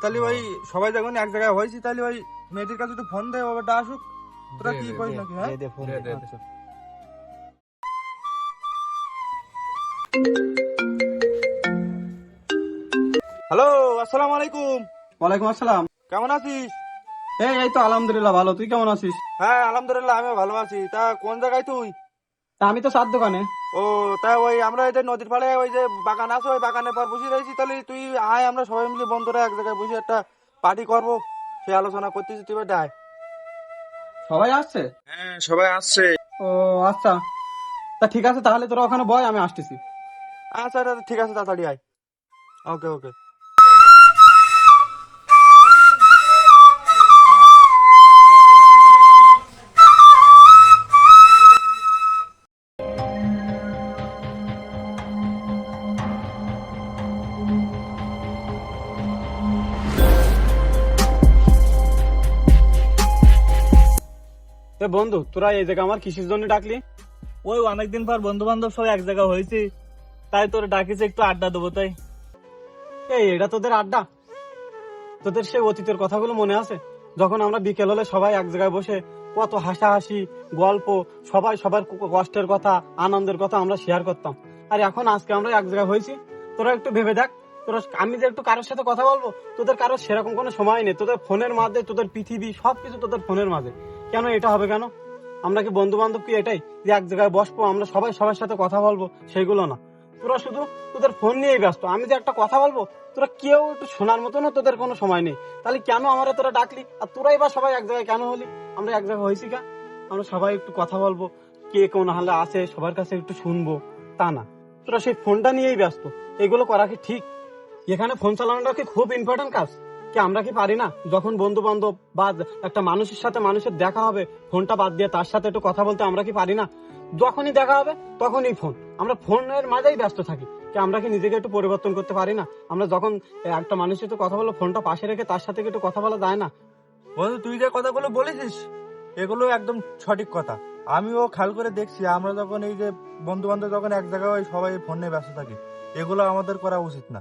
তাহলে ওই সবাই যখন এক জায়গায় হয়েছি তাহলে ওই মেয়েটির কাছে একটু ফোন দে, ওটা আসুক। তোরা কি করিস নাকি? হ্যাঁ, দে ফোন দে। আচ্ছা। হ্যালো, আসসালামু আলাইকুম। ওয়ালাইকুম আসসালাম। কেমন আছিস? এই তো আলহামদুলিল্লাহ ভালো, তুই কেমন আছিস? হ্যাঁ আলহামদুলিল্লাহ, আমিও ভালো আছি। তা কোন জায়গায় তুই? তা আমি তো চার দোকানে। ও, তা ওই আমরা এই যে নদীর পাড়ে ওই যে বাগান আছে, ওই বাগানের পর বসে রয়েছি। তাহলে তুই আয়, আমরা সবাই মিলে বন্ধুরা এক জায়গায় বসে একটা পার্টি করবো, সে আলোচনা করতেছি। তুই এবার আয়। সবাই আসছে? হ্যাঁ সবাই আসছে। ও আচ্ছা, তা ঠিক আছে, তাহলে তোরা ওখানে বয়, আমি আসতেছি। আচ্ছা আচ্ছা, ঠিক আছে, তাড়াতাড়ি আয়। ওকে ওকে। তো বন্ধু, তোরা এই জায়গা আমার কিসের জন্য ডাকলি? ওই অনেকদিন পর বন্ধু বান্ধব সব এক জায়গা হয়েছি, তাই তোর ডাকিছে একটু আড্ডা দেবো তাই। এই এটা তোদের আড্ডা? তোদের সেই অতীতের কথাগুলো মনে আছে, যখন আমরা বিকেল হলে সবাই এক জায়গায় বসে কত হাসাহাসি গল্প, সবাই সবার কষ্টের কথা আনন্দের কথা আমরা শেয়ার করতাম। আর এখন আজকে আমরা এক জায়গায় হয়েছি, তোরা একটু ভেবে দেখ, তোরা আমি যে একটু কারোর সাথে কথা বলবো, তোদের কারোর সেরকম কোনো সময় নেই। তোদের ফোনের মাঝে তোদের পৃথিবী সবকিছু তোদের ফোনের মাঝে। কেন এটা হবে কেন? আমরা কি বন্ধু বান্ধব কি এটাই যে এক জায়গায় বসবো আমরা সবাই সবার সাথে কথা বলবো? সেইগুলো না, তোরা শুধু তোদের ফোন নিয়েই ব্যস্ত। আমি যে একটা কথা বলবো, তোরা কেউ একটু শোনার মতনও তোদের কোনো সময় নেই। তাহলে কেন আমরা তোরা ডাকলি? আর তোরাই বা সবাই এক জায়গায় কেন হলি? আমরা এক জায়গায় হয়েছি কা আমরা সবাই একটু কথা বলবো, কে কোন হালে আছে সবার কাছে একটু শুনবো, তা না, তোরা সেই ফোনটা নিয়েই ব্যস্ত। এগুলো করা কি ঠিক? এখানে ফোন চালানোটা কি খুব ইম্পর্টেন্ট কাজ? কি আমরা কি পারি না যখন বন্ধু বান্ধব বা একটা মানুষের সাথে মানুষের দেখা হবে, ফোনটা বাদ দিয়ে তার সাথে একটু কথা বলতে আমরা কি পারি না? যখনই দেখা হবে তখনই ফোন, আমরা ফোনের মাঝেই ব্যস্ত থাকি। কি আমরা কি নিজেকে একটু পরিবর্তন করতে পারি না? আমরা যখন একটা মানুষের সাথে কথা বলবো, ফোনটা পাশে রেখে তার সাথে একটু কথা বলা যায় না? বন্ধু, তুই যে কথাগুলো বলেছিস এগুলো একদম সঠিক কথা। আমিও খেয়াল করে দেখছি, আমরা যখন এই যে বন্ধু বান্ধব যখন এক জায়গায় সবাই ফোন নিয়ে ব্যস্ত থাকি, এগুলো আমাদের করা উচিত না।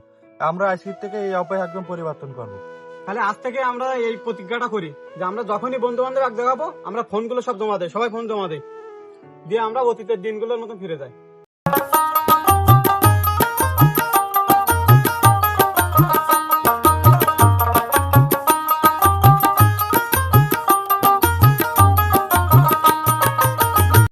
আমরা আজকের থেকে এই অভ্যাস একদম পরিবর্তন করবো। তাহলে আজ থেকে আমরা এই প্রতিজ্ঞাটা করি যে আমরা যখনই বন্ধু বান্ধব এক জায়গা হবো, আমরা ফোনগুলো সব জমা দেয়, সবাই ফোন জমা দেয়, দিয়ে আমরা অতীতের দিনগুলোর মতো ফিরে যাই।